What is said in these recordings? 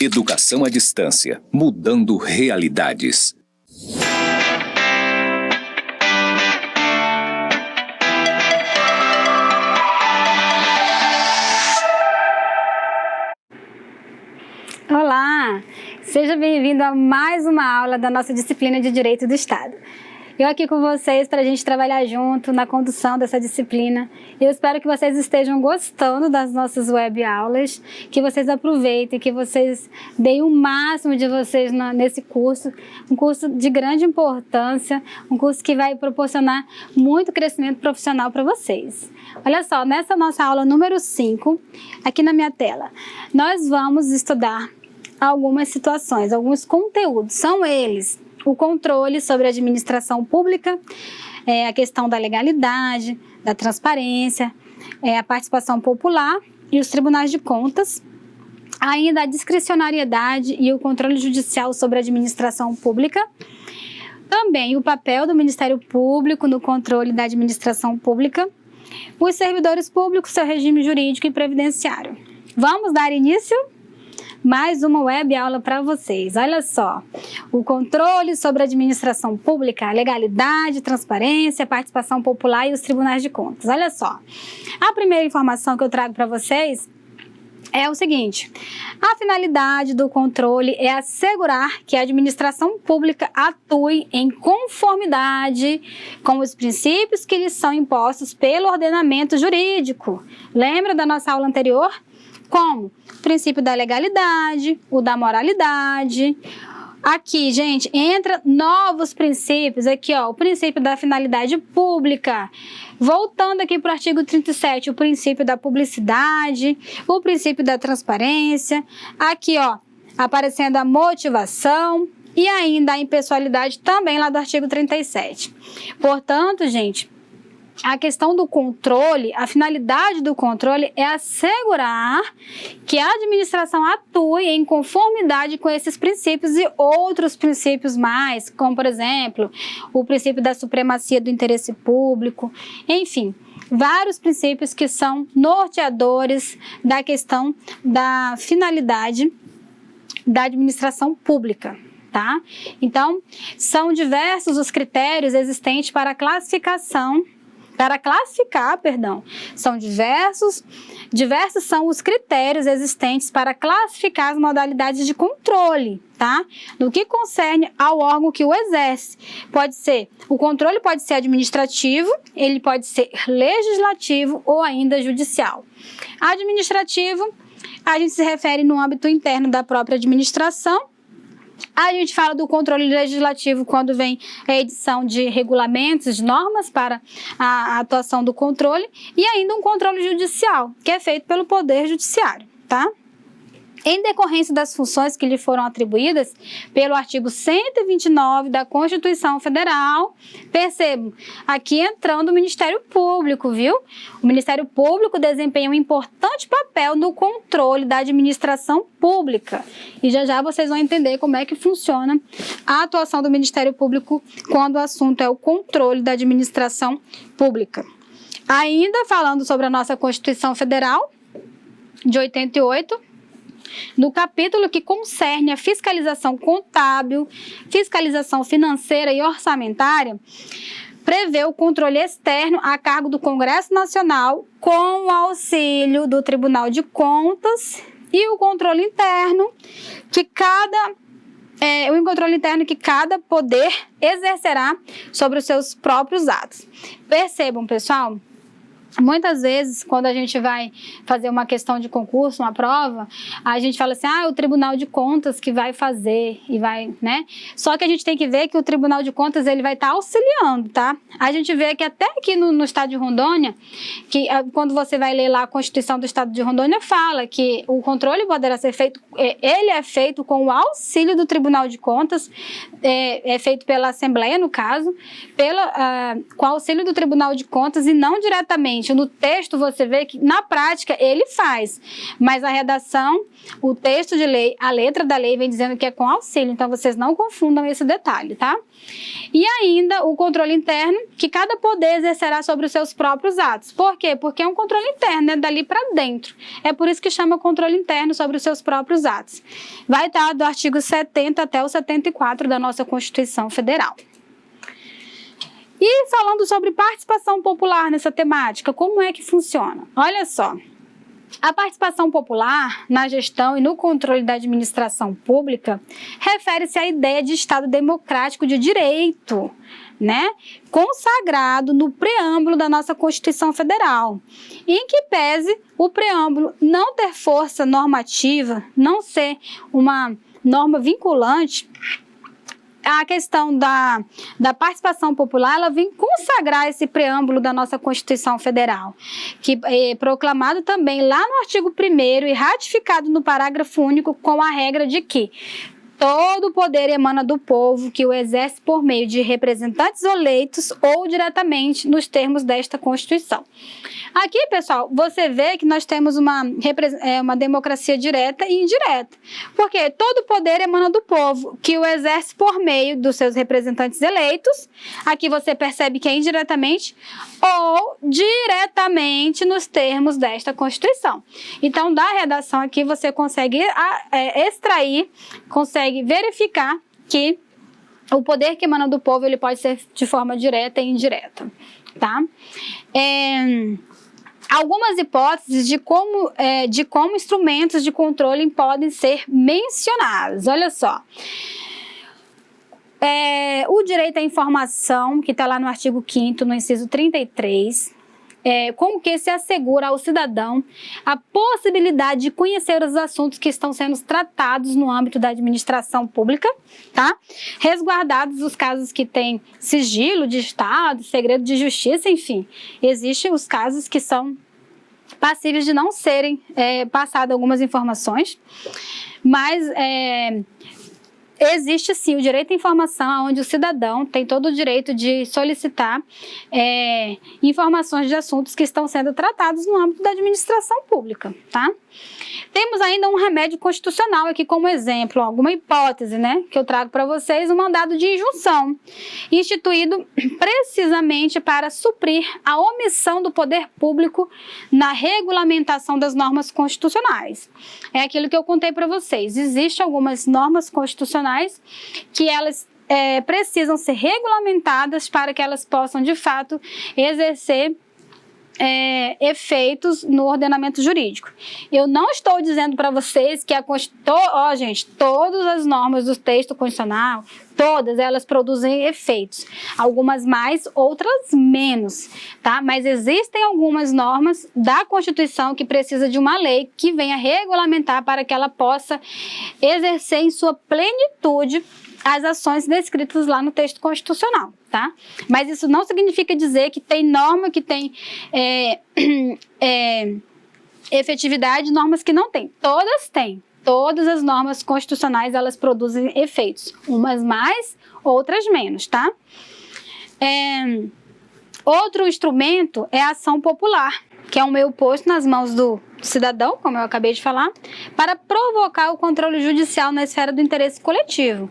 Educação à distância, mudando realidades. Olá, seja bem-vindo a mais uma aula da nossa disciplina de Direito do Estado. Eu aqui com vocês para a gente trabalhar junto na condução dessa disciplina. Eu espero que vocês estejam gostando das nossas web aulas, que vocês aproveitem, que vocês deem o máximo de vocês nesse curso, um curso de grande importância, um curso que vai proporcionar muito crescimento profissional para vocês. Olha só, nessa nossa aula número 5, aqui na minha tela, nós vamos estudar algumas situações, alguns conteúdos. São eles: o controle sobre a administração pública, a questão da legalidade, da transparência, a participação popular e os tribunais de contas, ainda a discricionariedade e o controle judicial sobre a administração pública, também o papel do Ministério Público no controle da administração pública, os servidores públicos, seu regime jurídico e previdenciário. Vamos dar início? Mais uma web aula para vocês. Olha só, o controle sobre a administração pública, a legalidade, transparência, participação popular e os tribunais de contas. Olha só, a primeira informação que eu trago para vocês é o seguinte: a finalidade do controle é assegurar que a administração pública atue em conformidade com os princípios que lhes são impostos pelo ordenamento jurídico. Lembra da nossa aula anterior? Como? O princípio da legalidade, o da moralidade. Aqui, gente, entra novos princípios, aqui, ó, o princípio da finalidade pública. Voltando aqui para o artigo 37, o princípio da publicidade, o princípio da transparência. Aqui, ó, aparecendo a motivação e ainda a impessoalidade também lá do artigo 37. Portanto, gente, a questão do controle, a finalidade do controle é assegurar que a administração atue em conformidade com esses princípios e outros princípios mais, como, por exemplo, o princípio da supremacia do interesse público, enfim, vários princípios que são norteadores da questão da finalidade da administração pública. Tá? Então, são diversos os critérios existentes para classificar, são diversos são os critérios existentes para classificar as modalidades de controle, tá? No que concerne ao órgão que o exerce. O controle pode ser administrativo, ele pode ser legislativo ou ainda judicial. Administrativo, a gente se refere no âmbito interno da própria administração. A gente fala do controle legislativo quando vem a edição de regulamentos, de normas para a atuação do controle, e ainda um controle judicial, que é feito pelo Poder Judiciário, tá? Em decorrência das funções que lhe foram atribuídas pelo artigo 129 da Constituição Federal, percebam, aqui entrando o Ministério Público, viu? O Ministério Público desempenha um importante papel no controle da administração pública. E já vocês vão entender como é que funciona a atuação do Ministério Público quando o assunto é o controle da administração pública. Ainda falando sobre a nossa Constituição Federal de 88, no capítulo que concerne a fiscalização contábil, fiscalização financeira e orçamentária, prevê o controle externo a cargo do Congresso Nacional com o auxílio do Tribunal de Contas e o controle interno que cada poder exercerá sobre os seus próprios atos. Percebam, pessoal, muitas vezes, quando a gente vai fazer uma questão de concurso, uma prova, a gente fala assim, o Tribunal de Contas que vai fazer e vai, né? Só que a gente tem que ver que o Tribunal de Contas, ele vai estar auxiliando, tá? A gente vê que até aqui no Estado de Rondônia, que quando você vai ler lá a Constituição do Estado de Rondônia, fala que o controle poderá ser feito, ele é feito com o auxílio do Tribunal de Contas, é feito pela Assembleia, no caso, com o auxílio do Tribunal de Contas e não diretamente Teoricamente, no texto você vê que na prática ele faz, mas a redação, o texto de lei, a letra da lei vem dizendo que é com auxílio, então vocês não confundam esse detalhe, tá? E ainda o controle interno, que cada poder exercerá sobre os seus próprios atos. Por quê? Porque é um controle interno, é dali para dentro. É por isso que chama controle interno sobre os seus próprios atos. Vai estar do artigo 70 até o 74 da nossa Constituição Federal. E falando sobre participação popular nessa temática, como é que funciona? Olha só, a participação popular na gestão e no controle da administração pública refere-se à ideia de Estado democrático de direito, né, consagrado no preâmbulo da nossa Constituição Federal, em que pese o preâmbulo não ter força normativa, não ser uma norma vinculante, a questão da participação popular, ela vem consagrar esse preâmbulo da nossa Constituição Federal, que é proclamado também lá no artigo 1º e ratificado no parágrafo único com a regra de que todo o poder emana do povo, que o exerce por meio de representantes eleitos ou diretamente nos termos desta Constituição. Aqui, pessoal, você vê que nós temos uma democracia direta e indireta, porque todo o poder emana do povo, que o exerce por meio dos seus representantes eleitos, aqui você percebe que é indiretamente, ou diretamente nos termos desta Constituição. Então, da redação aqui, você consegue extrair, consegue verificar que o poder que emana do povo, ele pode ser de forma direta e indireta, tá? Algumas hipóteses de como instrumentos de controle podem ser mencionados. Olha só. O direito à informação, que está lá no artigo 5º, no inciso 33, com que se assegura ao cidadão a possibilidade de conhecer os assuntos que estão sendo tratados no âmbito da administração pública, tá? Resguardados os casos que têm sigilo de Estado, segredo de justiça, enfim. Existem os casos que são passíveis de não serem passadas algumas informações, mas existe sim o direito à informação, onde o cidadão tem todo o direito de solicitar informações de assuntos que estão sendo tratados no âmbito da administração pública, tá? Temos ainda um remédio constitucional aqui como exemplo, alguma hipótese, né, que eu trago para vocês, o mandado de injunção, instituído precisamente para suprir a omissão do poder público na regulamentação das normas constitucionais. É aquilo que eu contei para vocês, existem algumas normas constitucionais que elas precisam ser regulamentadas para que elas possam, de fato, exercer efeitos no ordenamento jurídico. Eu não estou dizendo para vocês que gente, todas as normas do texto constitucional, todas elas produzem efeitos. Algumas mais, outras menos, tá? Mas existem algumas normas da Constituição que precisa de uma lei que venha regulamentar para que ela possa exercer em sua plenitude as ações descritas lá no texto constitucional, tá? Mas isso não significa dizer que tem norma que tem efetividade e normas que não tem. Todas têm. Todas as normas constitucionais, elas produzem efeitos. Umas mais, outras menos, tá? Outro instrumento é a ação popular, que é um meio posto nas mãos do cidadão, como eu acabei de falar, para provocar o controle judicial na esfera do interesse coletivo.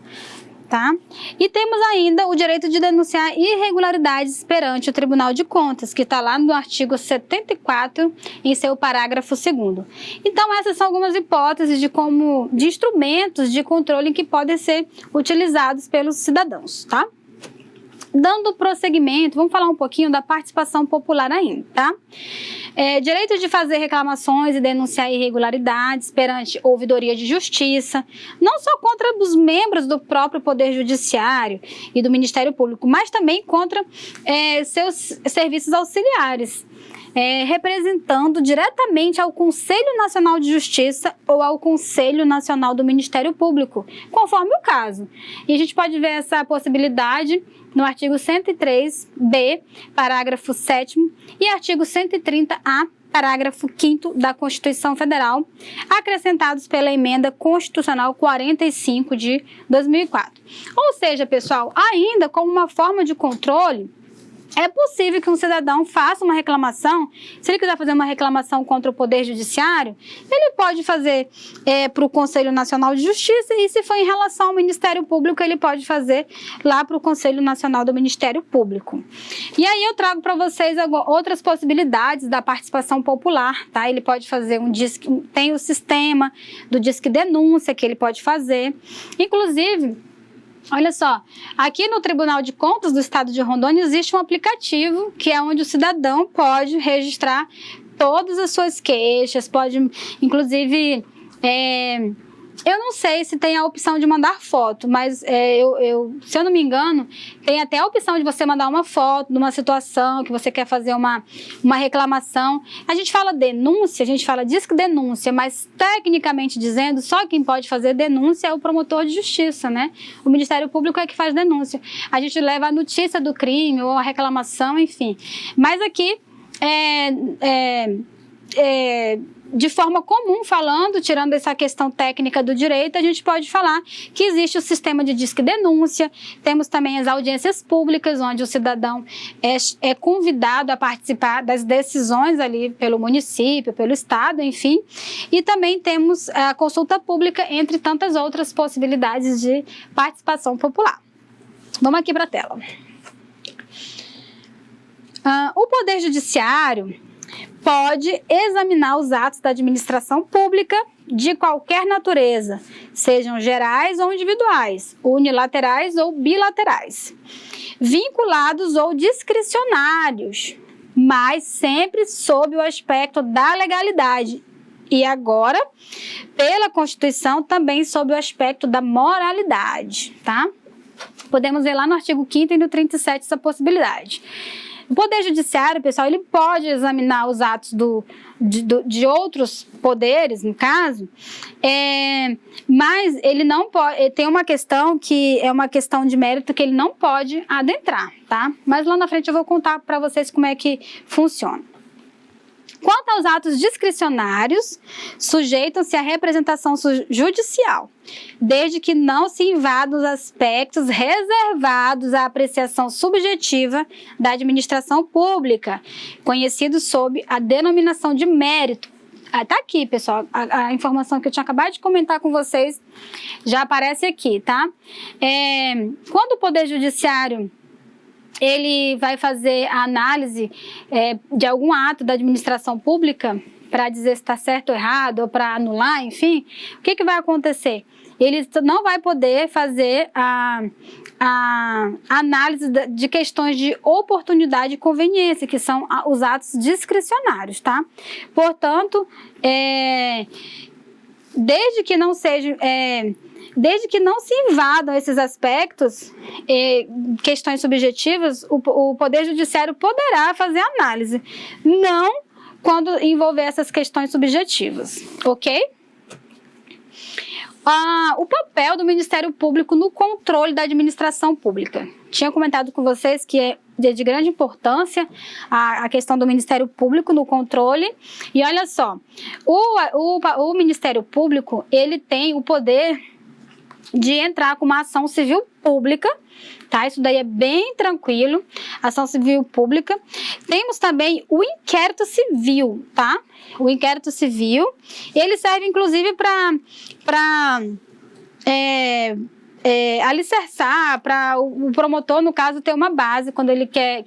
Tá? E temos ainda o direito de denunciar irregularidades perante o Tribunal de Contas, que está lá no artigo 74, em seu parágrafo 2º. Então, essas são algumas hipóteses de instrumentos de controle que podem ser utilizados pelos cidadãos, tá? Dando prosseguimento, vamos falar um pouquinho da participação popular ainda, tá? Direito de fazer reclamações e denunciar irregularidades perante ouvidoria de justiça, não só contra os membros do próprio Poder Judiciário e do Ministério Público, mas também contra seus serviços auxiliares, representando diretamente ao Conselho Nacional de Justiça ou ao Conselho Nacional do Ministério Público, conforme o caso. E a gente pode ver essa possibilidade no artigo 103b, parágrafo 7º, e artigo 130a, parágrafo 5º da Constituição Federal, acrescentados pela Emenda Constitucional 45 de 2004. Ou seja, pessoal, ainda como uma forma de controle, é possível que um cidadão faça uma reclamação. Se ele quiser fazer uma reclamação contra o Poder Judiciário, ele pode fazer para o Conselho Nacional de Justiça, e se for em relação ao Ministério Público, ele pode fazer lá para o Conselho Nacional do Ministério Público. E aí eu trago para vocês outras possibilidades da participação popular, tá? Ele pode fazer tem o sistema do Disque Denúncia que ele pode fazer. Inclusive, olha só, aqui no Tribunal de Contas do Estado de Rondônia existe um aplicativo que é onde o cidadão pode registrar todas as suas queixas, pode, inclusive, eu não sei se tem a opção de mandar foto, mas se eu não me engano, tem até a opção de você mandar uma foto de uma situação que você quer fazer uma reclamação. A gente fala denúncia, a gente fala Disque Denúncia, mas tecnicamente dizendo, só quem pode fazer denúncia é o promotor de justiça, né? O Ministério Público é que faz denúncia. A gente leva a notícia do crime ou a reclamação, enfim. Mas aqui, de forma comum falando, tirando essa questão técnica do direito, a gente pode falar que existe o sistema de Disque Denúncia, temos também as audiências públicas, onde o cidadão é convidado a participar das decisões ali pelo município, pelo estado, enfim, e também temos a consulta pública, entre tantas outras possibilidades de participação popular. Vamos aqui para a tela. O Poder Judiciário pode examinar os atos da administração pública de qualquer natureza, sejam gerais ou individuais, unilaterais ou bilaterais, vinculados ou discricionários, mas sempre sob o aspecto da legalidade. E agora, pela Constituição, também sob o aspecto da moralidade, tá? Podemos ver lá no artigo 5º e no 37 essa possibilidade. O Poder Judiciário, pessoal, ele pode examinar os atos de outros poderes, no caso, mas ele não pode, tem uma questão que é uma questão de mérito que ele não pode adentrar, tá? Mas lá na frente eu vou contar para vocês como é que funciona. Quanto aos atos discricionários, sujeitam-se à representação judicial, desde que não se invadam os aspectos reservados à apreciação subjetiva da administração pública, conhecidos sob a denominação de mérito. Tá aqui, pessoal, a informação que eu tinha acabado de comentar com vocês já aparece aqui, tá? Quando o Poder Judiciário ele vai fazer a análise de algum ato da administração pública para dizer se está certo ou errado, ou para anular, enfim, o que vai acontecer? Ele não vai poder fazer a análise de questões de oportunidade e conveniência, que são os atos discricionários, tá? Portanto, desde que não seja... Desde que não se invadam esses aspectos, questões subjetivas, o Poder Judiciário poderá fazer análise, não quando envolver essas questões subjetivas, ok? O papel do Ministério Público no controle da administração pública. Tinha comentado com vocês que é de grande importância a questão do Ministério Público no controle. E olha só, o Ministério Público, ele tem o poder de entrar com uma ação civil pública, tá? Isso daí é bem tranquilo, ação civil pública. Temos também o inquérito civil, tá? O inquérito civil, ele serve inclusive para alicerçar, para o promotor, no caso, ter uma base, quando ele quer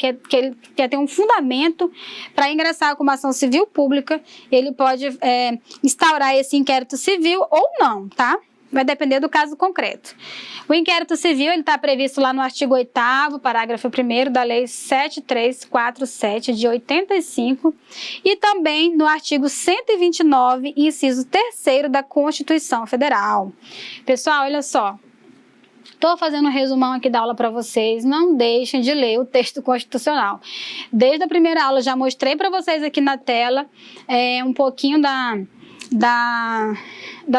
ter um fundamento para ingressar com uma ação civil pública, ele pode instaurar esse inquérito civil ou não, tá? Vai depender do caso concreto. O inquérito civil está previsto lá no artigo 8º, parágrafo 1º da Lei 7347 de 85 e também no artigo 129, inciso 3º da Constituição Federal. Pessoal, olha só. Estou fazendo um resumão aqui da aula para vocês, não deixem de ler o texto constitucional. Desde a primeira aula já mostrei para vocês aqui na tela um pouquinho da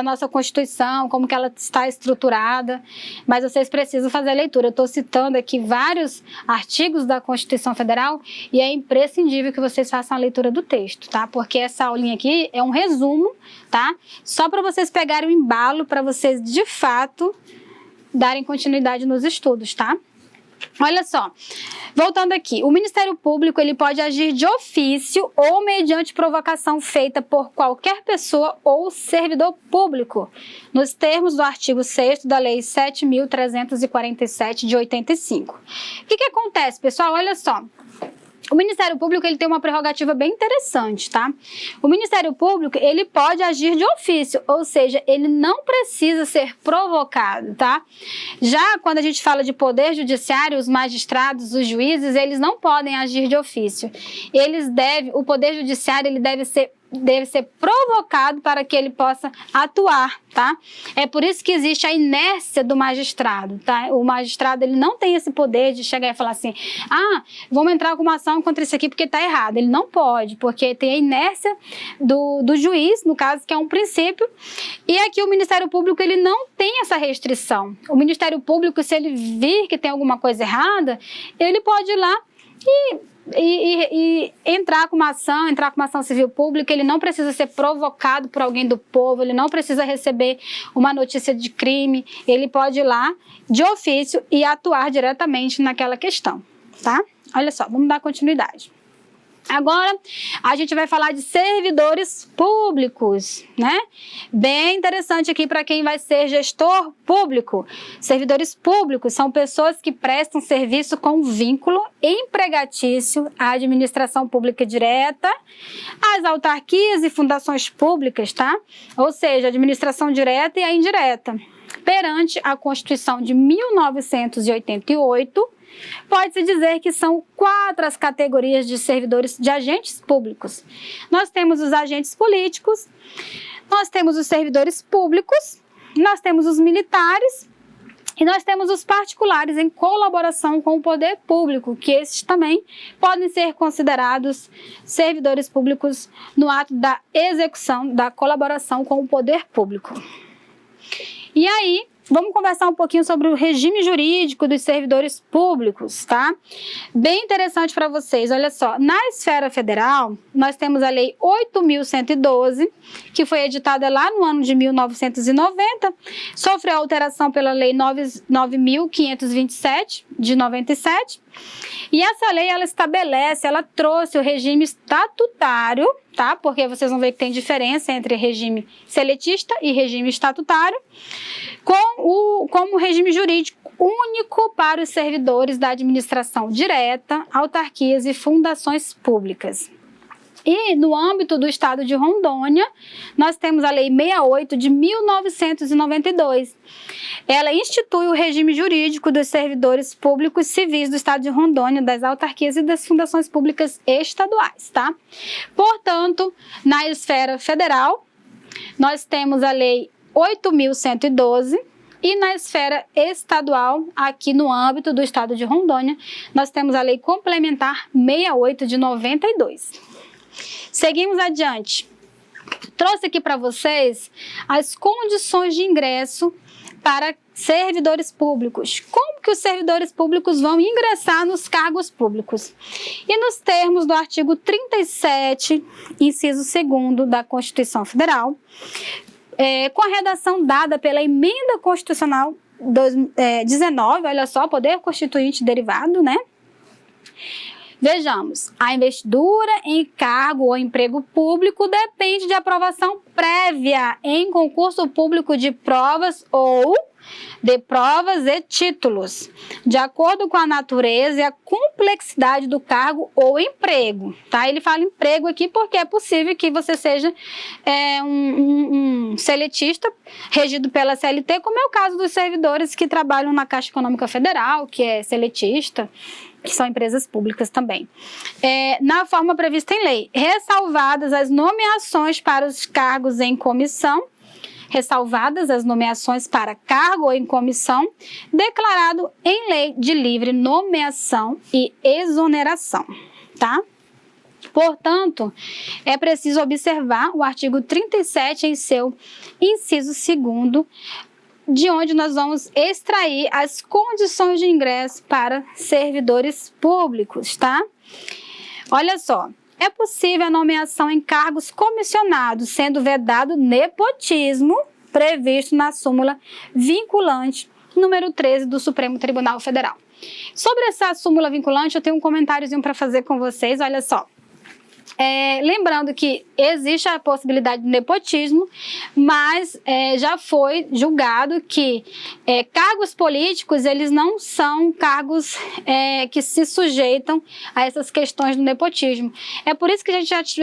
nossa Constituição, como que ela está estruturada, mas vocês precisam fazer a leitura. Eu estou citando aqui vários artigos da Constituição Federal e é imprescindível que vocês façam a leitura do texto, tá? Porque essa aulinha aqui é um resumo, tá? Só para vocês pegarem o embalo, para vocês, de fato, darem continuidade nos estudos, tá? Olha só, voltando aqui, o Ministério Público ele pode agir de ofício ou mediante provocação feita por qualquer pessoa ou servidor público, nos termos do artigo 6º da Lei 7.347 de 85. O que acontece, pessoal? Olha só. O Ministério Público ele tem uma prerrogativa bem interessante, tá? O Ministério Público ele pode agir de ofício, ou seja, ele não precisa ser provocado, tá? Já quando a gente fala de poder judiciário, os magistrados, os juízes, eles não podem agir de ofício. O poder judiciário ele deve ser provocado para que ele possa atuar, tá? É por isso que existe a inércia do magistrado, tá? O magistrado, ele não tem esse poder de chegar e falar assim, vamos entrar com uma ação contra isso aqui porque tá errado. Ele não pode, porque tem a inércia do juiz, no caso, que é um princípio, e aqui o Ministério Público, ele não tem essa restrição. O Ministério Público, se ele vir que tem alguma coisa errada, ele pode ir lá e entrar com uma ação civil pública. Ele não precisa ser provocado por alguém do povo, ele não precisa receber uma notícia de crime, ele pode ir lá de ofício e atuar diretamente naquela questão, tá? Olha só, vamos dar continuidade. Agora, a gente vai falar de servidores públicos, né? Bem interessante aqui para quem vai ser gestor público. Servidores públicos são pessoas que prestam serviço com vínculo empregatício à administração pública direta, às autarquias e fundações públicas, tá? Ou seja, a administração direta e a indireta. Perante a Constituição de 1988, pode-se dizer que são 4 as categorias de servidores, de agentes públicos. Nós temos os agentes políticos, nós temos os servidores públicos, nós temos os militares e nós temos os particulares em colaboração com o poder público, que esses também podem ser considerados servidores públicos no ato da execução da colaboração com o poder público. E aí, vamos conversar um pouquinho sobre o regime jurídico dos servidores públicos, tá? Bem interessante para vocês, olha só. Na esfera federal, nós temos a Lei 8.112, que foi editada lá no ano de 1990, sofreu alteração pela Lei 9.527, de 97, e essa lei, ela trouxe o regime estatutário, tá? Porque vocês vão ver que tem diferença entre regime seletista e regime estatutário, como regime jurídico único para os servidores da administração direta, autarquias e fundações públicas. E no âmbito do estado de Rondônia, nós temos a Lei 68 de 1992. Ela institui o regime jurídico dos servidores públicos civis do estado de Rondônia, das autarquias e das fundações públicas estaduais, tá? Portanto, na esfera federal, nós temos a Lei 8.112 e na esfera estadual, aqui no âmbito do estado de Rondônia, nós temos a Lei Complementar 68 de 92. Seguimos adiante. Trouxe aqui para vocês as condições de ingresso para servidores públicos. Como que os servidores públicos vão ingressar nos cargos públicos? E nos termos do artigo 37, inciso 2º da Constituição Federal, com a redação dada pela Emenda Constitucional 19, olha só, Poder Constituinte derivado, né? Vejamos, a investidura em cargo ou emprego público depende de aprovação prévia em concurso público de provas ou de provas e títulos, de acordo com a natureza e a complexidade do cargo ou emprego, tá? Ele fala emprego aqui porque é possível que você seja um seletista regido pela CLT, como é o caso dos servidores que trabalham na Caixa Econômica Federal, que é seletista, que são empresas públicas também. Na forma prevista em lei, ressalvadas as nomeações para os cargos em comissão, ressalvadas as nomeações para cargo ou em comissão, declarado em lei de livre nomeação e exoneração, tá? Portanto, é preciso observar o artigo 37 em seu inciso 2º, de onde nós vamos extrair as condições de ingresso para servidores públicos, tá? Olha só, é possível a nomeação em cargos comissionados, sendo vedado nepotismo, previsto na súmula vinculante número 13 do Supremo Tribunal Federal. Sobre essa súmula vinculante, eu tenho um comentáriozinho para fazer com vocês, olha só. Lembrando que existe a possibilidade de nepotismo, mas já foi julgado que cargos políticos, eles não são cargos que se sujeitam a essas questões do nepotismo. É por isso que a gente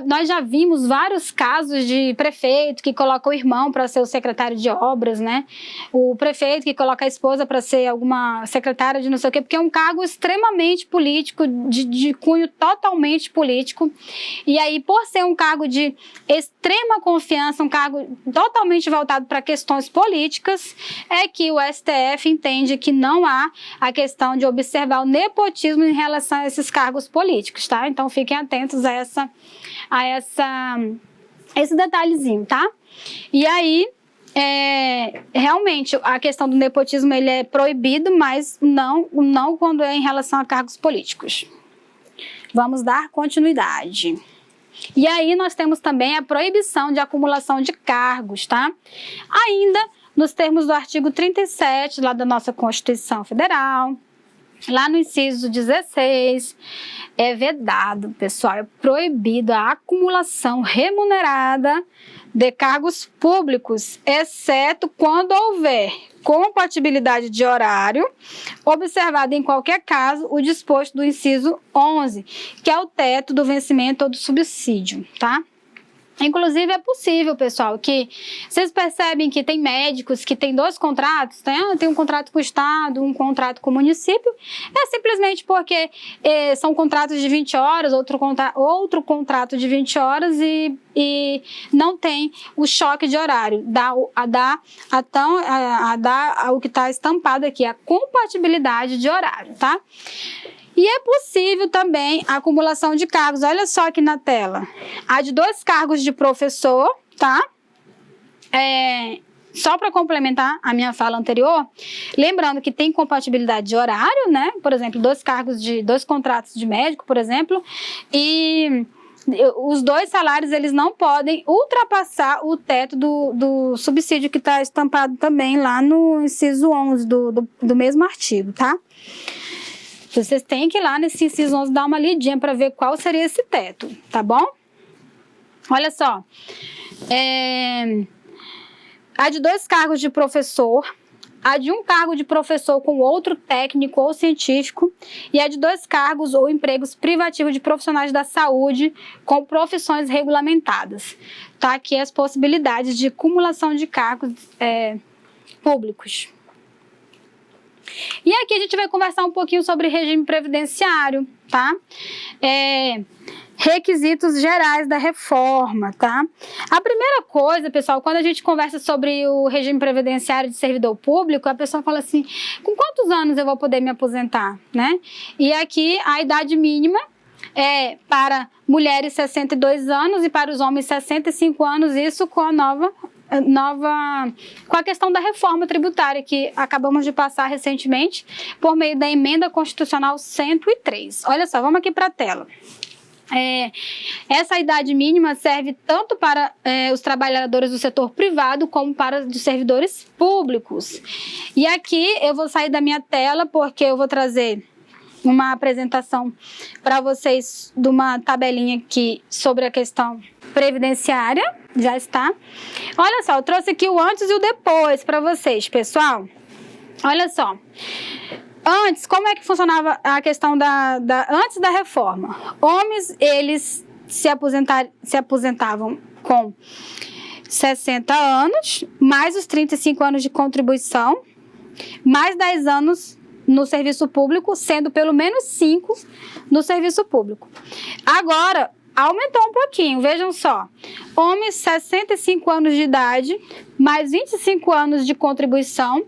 nós já vimos vários casos de prefeito que coloca o irmão para ser o secretário de obras, né? O prefeito que coloca a esposa para ser alguma secretária de não sei o quê, porque é um cargo extremamente político, de cunho totalmente político. E aí, por ser um cargo de extrema confiança, um cargo totalmente voltado para questões políticas, é que o STF entende que não há a questão de observar o nepotismo em relação a esses cargos políticos, tá? Então, fiquem atentos a esse detalhezinho, tá? E aí, realmente, a questão do nepotismo, ele é proibido, mas não quando é em relação a cargos políticos. Vamos dar continuidade. E aí nós temos também a proibição de acumulação de cargos, tá? Ainda nos termos do artigo 37, lá da nossa Constituição Federal, lá no inciso 16, é vedado, pessoal, é proibido a acumulação remunerada de cargos públicos, exceto quando houver compatibilidade de horário, observado em qualquer caso o disposto do inciso 11, que é o teto do vencimento ou do subsídio, tá? Inclusive, é possível, pessoal, que vocês percebem que tem médicos que têm 2 contratos, né? Tem um contrato com o Estado, um contrato com o município, é simplesmente porque são contratos de 20 horas, outro contrato de 20 horas e não tem o choque de horário, dá o que está estampado aqui, a compatibilidade de horário, tá? E é possível também a acumulação de cargos. Olha só aqui na tela. Há de 2 cargos de professor, tá? Só para complementar a minha fala anterior, lembrando que tem compatibilidade de horário, né? Por exemplo, 2 contratos de médico, por exemplo, e os 2 salários, eles não podem ultrapassar o teto do subsídio que está estampado também lá no inciso 11 do mesmo artigo, tá? Vocês têm que ir lá nesse inciso 11 dar uma lidinha para ver qual seria esse teto, tá bom? Olha só, há de 2 cargos de professor, há de 1 cargo de professor com outro técnico ou científico e há de 2 cargos ou empregos privativos de profissionais da saúde com profissões regulamentadas. Tá aqui as possibilidades de acumulação de cargos públicos. E aqui a gente vai conversar um pouquinho sobre regime previdenciário, tá? Requisitos gerais da reforma, tá? A primeira coisa, pessoal, quando a gente conversa sobre o regime previdenciário de servidor público, a pessoa fala assim, com quantos anos eu vou poder me aposentar, né? E aqui a idade mínima é para mulheres 62 anos e para os homens 65 anos, isso com com a questão da reforma tributária que acabamos de passar recentemente por meio da emenda constitucional 103. Olha só, vamos aqui para a tela. Essa idade mínima serve tanto para os trabalhadores do setor privado como para os servidores públicos. E aqui eu vou sair da minha tela porque eu vou trazer uma apresentação para vocês de uma tabelinha aqui sobre a questão previdenciária, já está. Olha só, eu trouxe aqui o antes e o depois para vocês, pessoal. Olha só. Antes, como é que funcionava a questão antes da reforma? Homens, eles se aposentavam com 60 anos, mais os 35 anos de contribuição, mais 10 anos no serviço público, sendo pelo menos 5 no serviço público. Agora, aumentou um pouquinho, vejam só. Homens, 65 anos de idade, mais 25 anos de contribuição,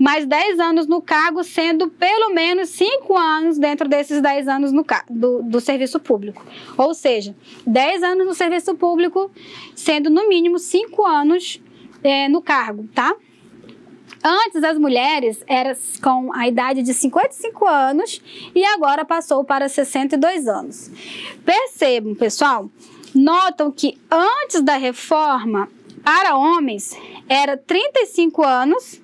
mais 10 anos no cargo, sendo pelo menos 5 anos dentro desses 10 anos do serviço público. Ou seja, 10 anos no serviço público, sendo no mínimo 5 anos no cargo, tá? Antes, as mulheres eram com a idade de 55 anos e agora passou para 62 anos. Percebam, pessoal, notam que antes da reforma, para homens, era 35 anos,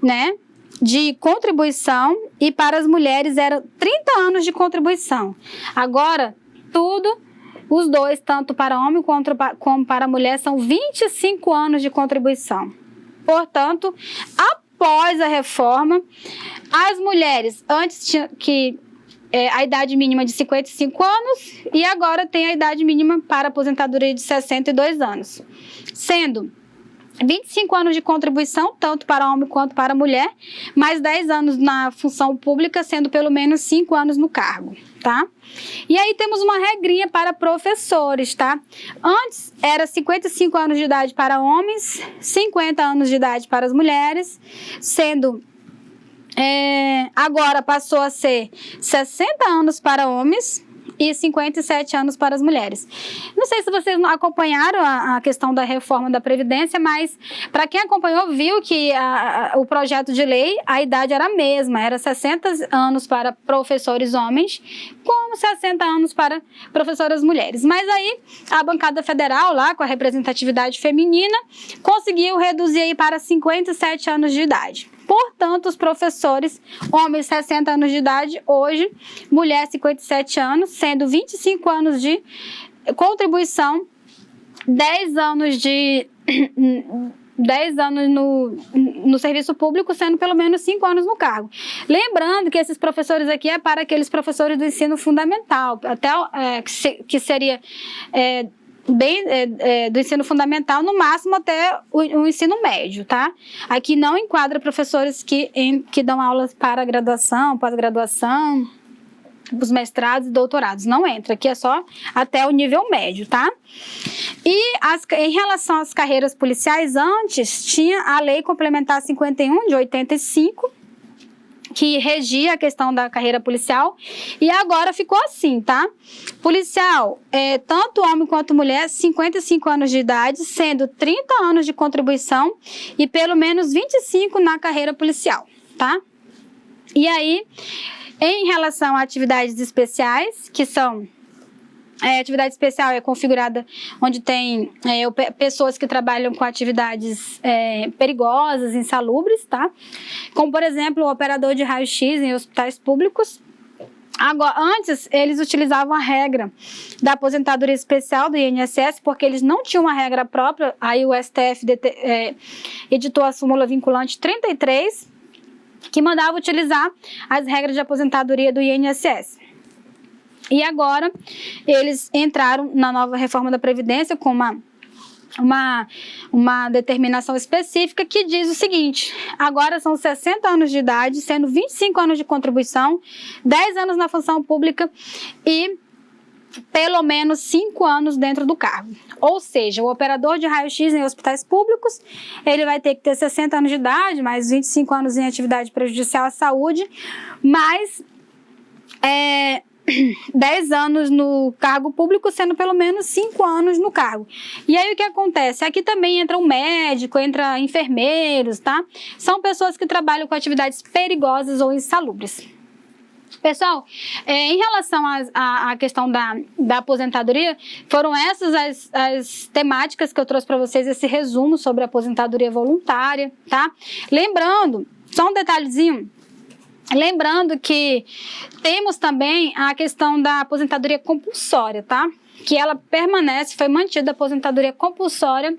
né? de contribuição e para as mulheres eram 30 anos de contribuição. Agora, os dois, tanto para homem como para mulher, são 25 anos de contribuição. Portanto, após a reforma, as mulheres, antes tinha a idade mínima de 55 anos e agora tem a idade mínima para aposentadoria de 62 anos, sendo 25 anos de contribuição, tanto para homem quanto para mulher, mais 10 anos na função pública, sendo pelo menos 5 anos no cargo, tá? E aí temos uma regrinha para professores, tá? Antes era 55 anos de idade para homens, 50 anos de idade para as mulheres, sendo... agora passou a ser 60 anos para homens e 57 anos para as mulheres. Não sei se vocês acompanharam a questão da reforma da Previdência, mas para quem acompanhou viu que o projeto de lei, a idade era a mesma, era 60 anos para professores homens, como 60 anos para professoras mulheres. Mas aí a bancada federal, lá com a representatividade feminina, conseguiu reduzir aí para 57 anos de idade. Portanto, os professores, homens 60 anos de idade, hoje, mulher 57 anos, sendo 25 anos de contribuição, 10 anos no serviço público, sendo pelo menos 5 anos no cargo. Lembrando que esses professores aqui é para aqueles professores do ensino fundamental, até que seria... do ensino fundamental, no máximo até o ensino médio, tá? Aqui não enquadra professores que dão aulas para graduação, pós-graduação, os mestrados e doutorados, não entra, aqui é só até o nível médio, tá? E em relação às carreiras policiais, antes tinha a Lei Complementar 51 de 85, que regia a questão da carreira policial, e agora ficou assim, tá? Policial, tanto homem quanto mulher, 55 anos de idade, sendo 30 anos de contribuição e pelo menos 25 na carreira policial, tá? E aí, em relação a atividades especiais, que são... atividade especial é configurada onde tem pessoas que trabalham com atividades perigosas, insalubres, tá? Como, por exemplo, o operador de raio-x em hospitais públicos. Agora, antes, eles utilizavam a regra da aposentadoria especial do INSS, porque eles não tinham uma regra própria. Aí o STF editou a súmula vinculante 33, que mandava utilizar as regras de aposentadoria do INSS. E agora, eles entraram na nova reforma da Previdência com uma determinação específica que diz o seguinte: agora são 60 anos de idade, sendo 25 anos de contribuição, 10 anos na função pública e pelo menos 5 anos dentro do cargo. Ou seja, o operador de raio-x em hospitais públicos, ele vai ter que ter 60 anos de idade, mais 25 anos em atividade prejudicial à saúde, mais 10 anos no cargo público, sendo pelo menos 5 anos no cargo. E aí o que acontece? Aqui também entra um médico, entra enfermeiros, tá? São pessoas que trabalham com atividades perigosas ou insalubres. Pessoal, em relação à questão da aposentadoria, foram essas as temáticas que eu trouxe para vocês, esse resumo sobre a aposentadoria voluntária, tá? Lembrando, só um detalhezinho, lembrando que temos também a questão da aposentadoria compulsória, tá? Que ela permanece, foi mantida a aposentadoria compulsória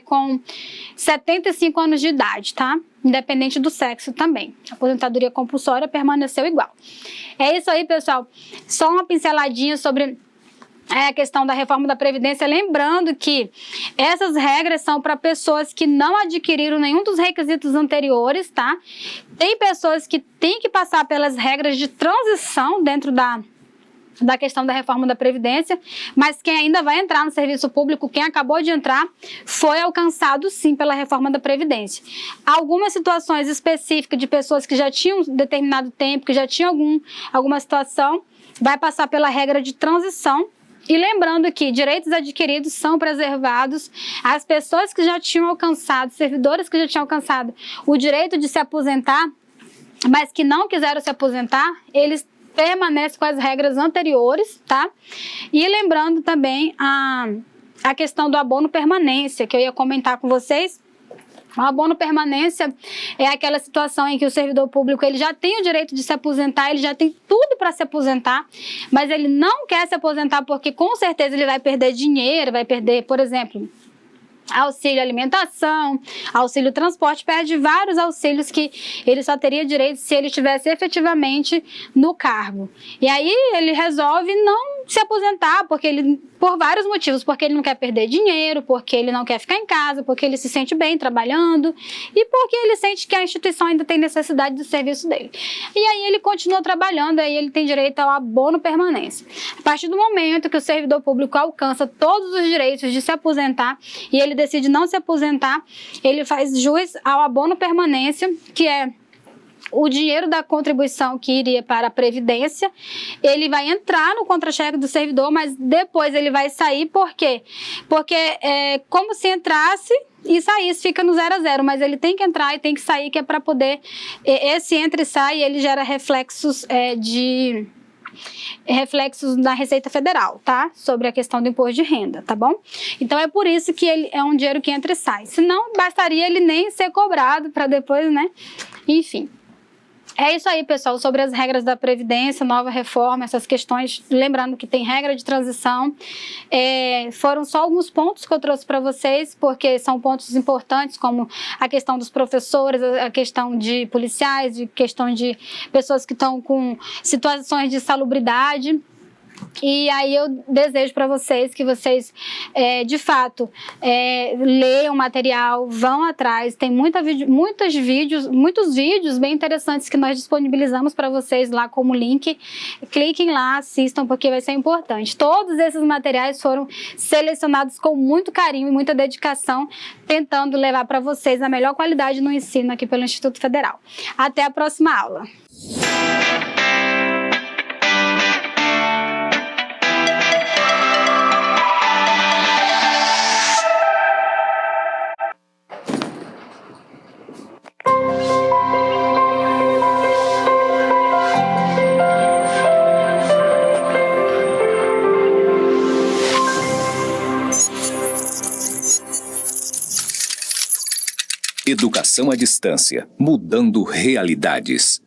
com 75 anos de idade, tá? Independente do sexo também. A aposentadoria compulsória permaneceu igual. É isso aí, pessoal. Só uma pinceladinha sobre a questão da reforma da Previdência, lembrando que essas regras são para pessoas que não adquiriram nenhum dos requisitos anteriores, tá? Tem pessoas que têm que passar pelas regras de transição dentro da questão da reforma da Previdência, mas quem ainda vai entrar no serviço público, quem acabou de entrar, foi alcançado sim pela reforma da Previdência. Algumas situações específicas de pessoas que já tinham determinado tempo, que já tinham alguma situação, vai passar pela regra de transição. E lembrando que direitos adquiridos são preservados, as pessoas que já tinham alcançado, servidores que já tinham alcançado o direito de se aposentar, mas que não quiseram se aposentar, eles permanecem com as regras anteriores, tá? E lembrando também a questão do abono permanência, que eu ia comentar com vocês, O abono permanência é aquela situação em que o servidor público ele já tem o direito de se aposentar, ele já tem tudo para se aposentar, mas ele não quer se aposentar porque com certeza ele vai perder dinheiro, vai perder, por exemplo, auxílio alimentação, auxílio transporte, perde vários auxílios que ele só teria direito se ele estivesse efetivamente no cargo. E aí ele resolve não se aposentar, porque ele, por vários motivos, porque ele não quer perder dinheiro, porque ele não quer ficar em casa, porque ele se sente bem trabalhando e porque ele sente que a instituição ainda tem necessidade do serviço dele. E aí ele continua trabalhando, aí ele tem direito ao abono permanência. A partir do momento que o servidor público alcança todos os direitos de se aposentar e ele decide não se aposentar, ele faz jus ao abono permanência, que é o dinheiro da contribuição que iria para a Previdência. Ele vai entrar no contra-cheque do servidor, mas depois ele vai sair, por quê? Porque é como se entrasse e saísse, fica no 0 a 0, mas ele tem que entrar e tem que sair, que é para poder, esse entra e sai, ele gera reflexos na Receita Federal, tá? Sobre a questão do imposto de renda, tá bom? Então é por isso que ele é um dinheiro que entra e sai. Senão bastaria ele nem ser cobrado para depois, né? Enfim. É isso aí, pessoal, sobre as regras da Previdência, nova reforma, essas questões, lembrando que tem regra de transição. Foram só alguns pontos que eu trouxe para vocês, porque são pontos importantes, como a questão dos professores, a questão de policiais, a questão de pessoas que estão com situações de insalubridade. E aí eu desejo para vocês que vocês, de fato, leiam o material, vão atrás, tem muitos vídeos bem interessantes que nós disponibilizamos para vocês lá como link. Cliquem lá, assistam, porque vai ser importante. Todos esses materiais foram selecionados com muito carinho e muita dedicação, tentando levar para vocês a melhor qualidade no ensino aqui pelo Instituto Federal. Até a próxima aula. Educação à distância, mudando realidades.